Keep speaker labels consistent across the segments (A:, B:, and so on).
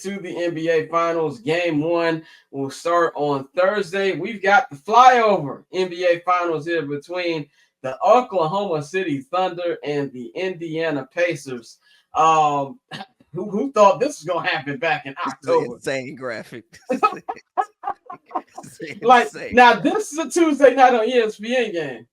A: To the NBA Finals. Game one will start on Thursday. We've got the flyover NBA Finals here between the Oklahoma City Thunder and the Indiana Pacers. Um, who thought this was gonna happen back in
B: This is an
A: October?
B: insane graphic. This is
A: Like
B: insane
A: now,
B: graphic.
A: this is a Tuesday night on ESPN game.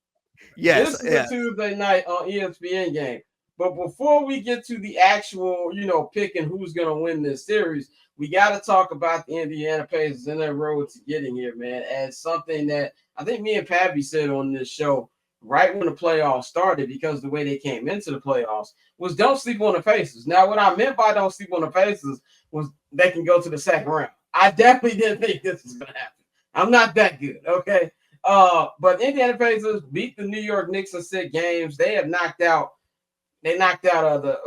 B: Yes,
A: This is a
B: yes.
A: Tuesday night on ESPN game. But before we get to the actual, picking who's going to win this series, we got to talk about the Indiana Pacers and their road to getting here, man, as something that I think me and Pappy said on this show right when the playoffs started, because the way they came into the playoffs was don't sleep on the Pacers. Now, what I meant by don't sleep on the Pacers was they can go to the second round. I definitely didn't think this was going to happen. I'm not that good, okay? But Indiana Pacers beat the New York Knicks in 6 games. They knocked out the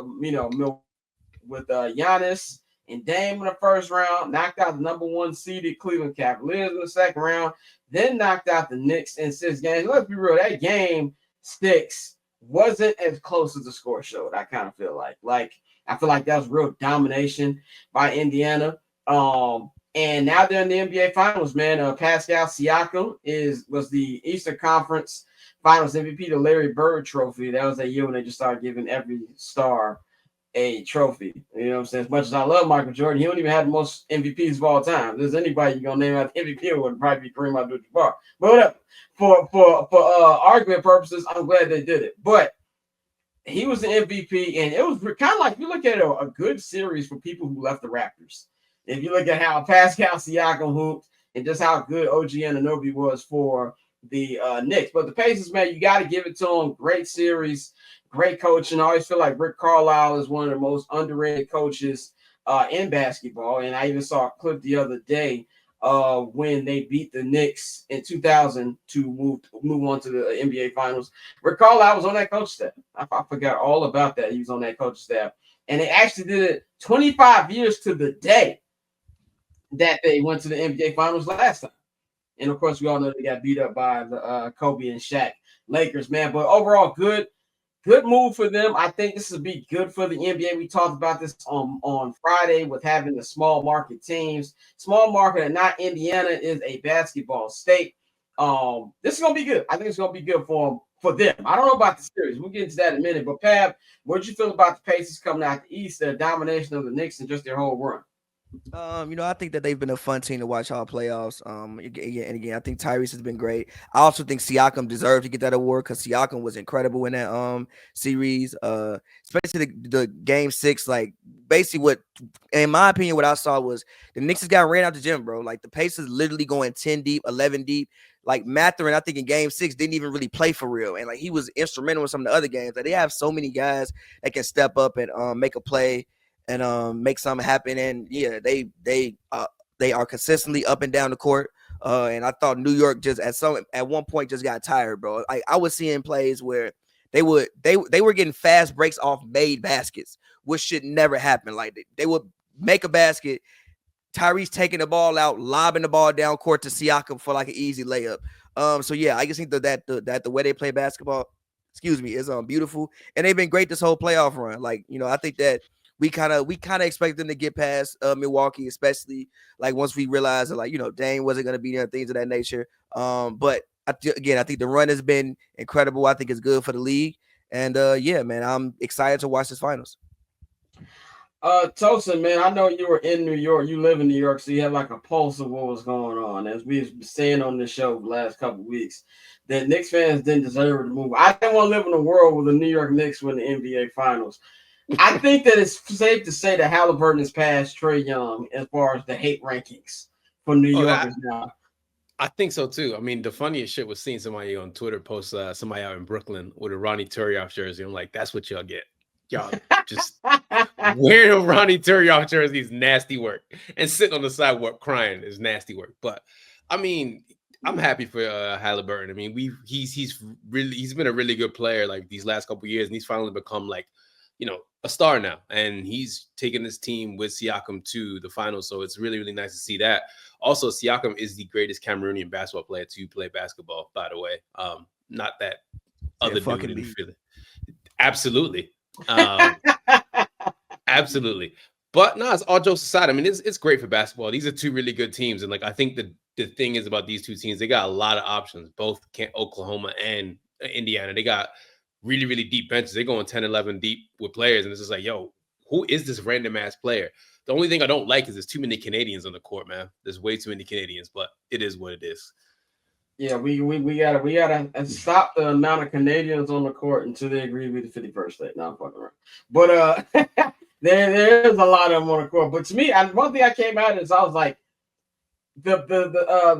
A: with Giannis and Dame in the first round, knocked out the number one seeded Cleveland Cavaliers in the second round, then knocked out the Knicks in 6 games. Let's be real, that game 6 wasn't as close as the score showed. I kind of feel like I feel like that was real domination by Indiana. And now they're in the NBA Finals, man. Pascal Siakam was the Eastern Conference Finals MVP, the Larry Bird Trophy. That was that year when they just started giving every star a trophy. You know what I'm saying? As much as I love Michael Jordan, he don't even have the most MVPs of all time. If there's anybody you're gonna name out the MVP, it would probably be Kareem Abdul-Jabbar. But whatever. For argument purposes, I'm glad they did it. But he was the MVP, and it was kind of like, if you look at a good series for people who left the Raptors. If you look at how Pascal Siakam hooped and just how good OG Anunoby was for the Knicks. But the Pacers, man, you got to give it to them. Great series, great coaching. I always feel like Rick Carlisle is one of the most underrated coaches in basketball. And I even saw a clip the other day when they beat the Knicks in 2000 to move on to the NBA Finals. Rick Carlisle was on that coach staff. I forgot all about that. He was on that coach staff. And they actually did it 25 years to the day that they went to the NBA Finals last time. And of course, we all know they got beat up by the Kobe and Shaq Lakers, man. But overall, good move for them. I think this will be good for the NBA. We talked about this on Friday with having the small market teams. Small market and not Indiana is a basketball state. This is gonna be good. I think it's gonna be good for them. I don't know about the series. We'll get into that in a minute. But Pab, what did you feel about the Pacers coming out the East, their domination of the Knicks, and just their whole run?
B: I think that they've been a fun team to watch all playoffs. Again, I think Tyrese has been great. I also think Siakam deserved to get that award because Siakam was incredible in that series. Especially the game 6. Like basically, what in my opinion, what I saw was the Knicks just got ran out the gym, bro. Like the Pacers literally going 10 deep, 11 deep. Like Mathurin, I think in game 6 didn't even really play for real, and like he was instrumental in some of the other games. Like they have so many guys that can step up and make a play and make something happen. And yeah, they are consistently up and down the court. And I thought New York just at one point just got tired, bro. I was seeing plays where they were getting fast breaks off made baskets, which should never happen. Like they would make a basket, Tyrese taking the ball out, lobbing the ball down court to Siakam for like an easy layup. So yeah, I just think that the way they play basketball, is beautiful, and they've been great this whole playoff run. Like I think that we kind of expect them to get past Milwaukee, especially like once we realized that Dame wasn't going to be there, things of that nature. But again, I think the run has been incredible. I think it's good for the league, and yeah, man, I'm excited to watch this finals.
A: Tosin, man, I know you were in New York. You live in New York, so you have like a pulse of what was going on. As we've been saying on the show the last couple of weeks, that Knicks fans didn't deserve to move. I didn't want to live in a world where the New York Knicks win the NBA Finals. I think that it's safe to say that Halliburton has passed Trae Young as far as the hate rankings for New Yorkers now.
C: I think so too. I mean, the funniest shit was seeing somebody on Twitter post somebody out in Brooklyn with a Ronnie Turioff jersey. I'm like, that's what y'all get. Y'all just wearing a Ronnie Turioff jersey is nasty work, and sitting on the sidewalk crying is nasty work. But I mean, I'm happy for Halliburton. I mean, he's been a really good player like these last couple of years, and he's finally become like a star now, and he's taken this team with Siakam to the finals. So it's really, really nice to see that. Also, Siakam is the greatest Cameroonian basketball player to play basketball, by the way. Not that other dude in the field. Absolutely. Absolutely. But no, it's all jokes aside. I mean, it's great for basketball. These are two really good teams, and like I think the thing is about these two teams, they got a lot of options. Both Oklahoma and Indiana, they got really really deep benches. They're going 10, 11 deep with players, and it's just like, yo, who is this random ass player? The only thing I don't like is there's too many Canadians on the court, man. There's way too many Canadians, but it is what it is.
A: Yeah, we gotta stop the amount of Canadians on the court until they agree with the 51st state. No, I'm fucking around. But there's a lot of them on the court. But to me, one thing I came out is I was like, the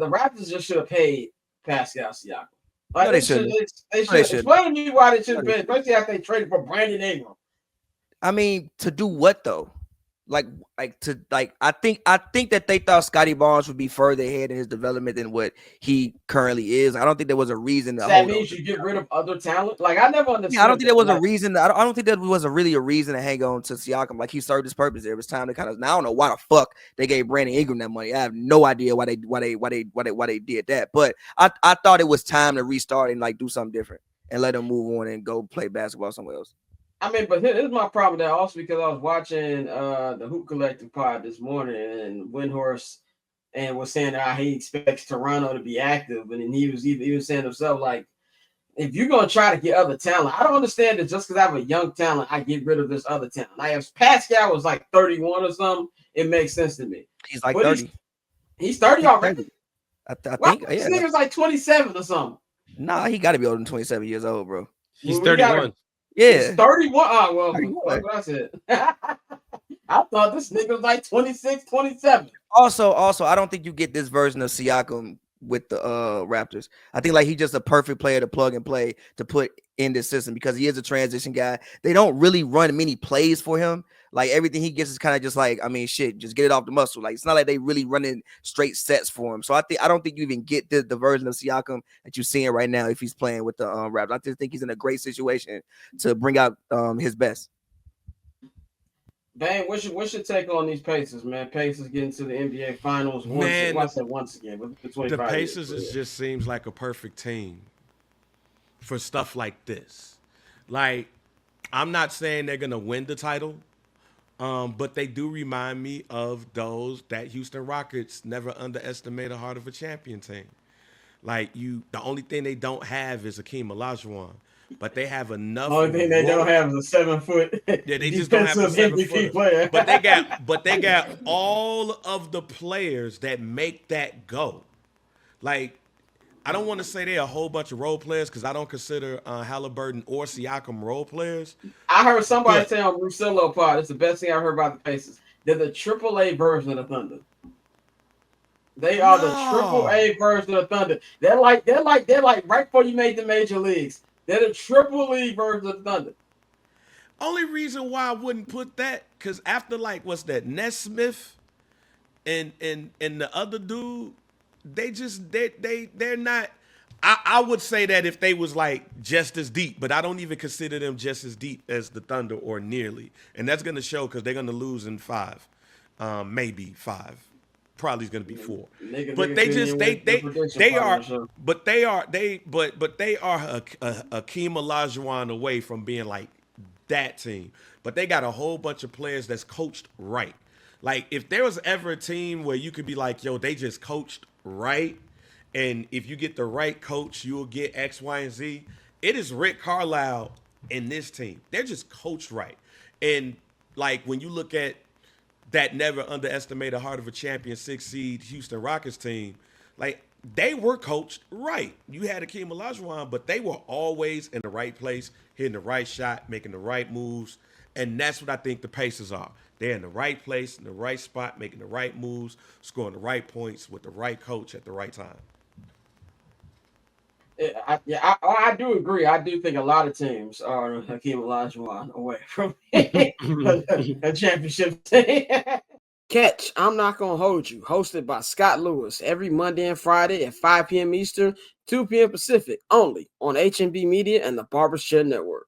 A: Raptors just should have paid Pascal Siakam. Like,
B: No, they shouldn't.
A: They should. Explain to me why they should have paid, especially after they traded for Brandon Ingram.
B: I mean, to do what though? I think that they thought Scotty Barnes would be further ahead in his development than what he currently is. I don't think there was a reason to
A: that means you get rid of other talent. Like, I never understood.
B: Yeah, I don't think there was a reason. I don't think there was really a reason to hang on to Siakam. Like, he served his purpose there. It was time to kind of. Now I don't know why the fuck they gave Brandon Ingram that money. I have no idea why they did that. But I thought it was time to restart and like do something different and let him move on and go play basketball somewhere else.
A: I mean, but here's my problem there also, because I was watching the Hoop Collective pod this morning, and Windhorst and was saying how he expects Toronto to be active, and then he was saying himself, like, if you're gonna try to get other talent, I don't understand that just because I have a young talent, I get rid of this other talent. Like, if Pascal was like 31 or something, it makes sense to me.
B: He's like 30.
A: He's 30 already.
B: I think
A: this nigga's like 27 or something.
B: Nah, he got to be older than 27 years old, bro.
C: He's 31.
B: Yeah,
A: he's 31. Oh, well, that's what I said. I thought this nigga was like 26, 27.
B: Also, I don't think you get this version of Siakam with the Raptors. I think like he's just a perfect player to plug and play to put in this system because he is a transition guy. They don't really run many plays for him. Like, everything he gets is kind of just like, I mean, shit, just get it off the muscle. Like, it's not like they really running straight sets for him. So I don't think you even get the version of Siakam that you're seeing right now if he's playing with the Raptors. I just think he's in a great situation to bring out his best.
A: Bang, what's your take on these Pacers, man? Pacers getting to the NBA Finals once again.
D: The Pacers just seems like a perfect team for stuff like this. Like, I'm not saying they're gonna win the title, but they do remind me of those that Houston Rockets never underestimate a heart of a champion team. Like, the only thing they don't have is Hakeem Olajuwon. But they have enough.
A: The only thing they don't have is a 7 foot.
D: Yeah, they just don't have a 7 foot player. But they got all of the players that make that go. Like, I don't want to say they're a whole bunch of role players because I don't consider Halliburton or Siakam role players.
A: I heard somebody say on Russillo pod, it's the best thing I heard about the Pacers. They're the AAA version of the Thunder. They are the AAA version of the Thunder. They're like right before you made the major leagues. They're the triple league version of the Thunder.
D: Only reason why I wouldn't put that, because after like what's that, Nesmith and the other dude, they're not. I would say that if they was like just as deep, but I don't even consider them just as deep as the Thunder or nearly, and that's gonna show because they're gonna lose in 5, maybe 5. Probably is going to be 4, but they are Hakeem Olajuwon away from being like that team. But they got a whole bunch of players that's coached right. Like, if there was ever a team where you could be like, yo, they just coached right, and if you get the right coach, you'll get X, Y, and Z. It is Rick Carlisle in this team. They're just coached right, and like when you look at that never underestimate a heart of a champion 6 seed Houston Rockets team, like, they were coached right. You had Hakeem Olajuwon, but they were always in the right place, hitting the right shot, making the right moves, and that's what I think the Pacers are. They're in the right place, in the right spot, making the right moves, scoring the right points with the right coach at the right time.
A: I do agree. I do think a lot of teams are Hakeem Olajuwon away from a championship team. Catch I'm Not Gonna Hold You, hosted by Scott Lewis, every Monday and Friday at 5 p.m. Eastern, 2 p.m. Pacific, only on HMB Media and the Barbershop Network.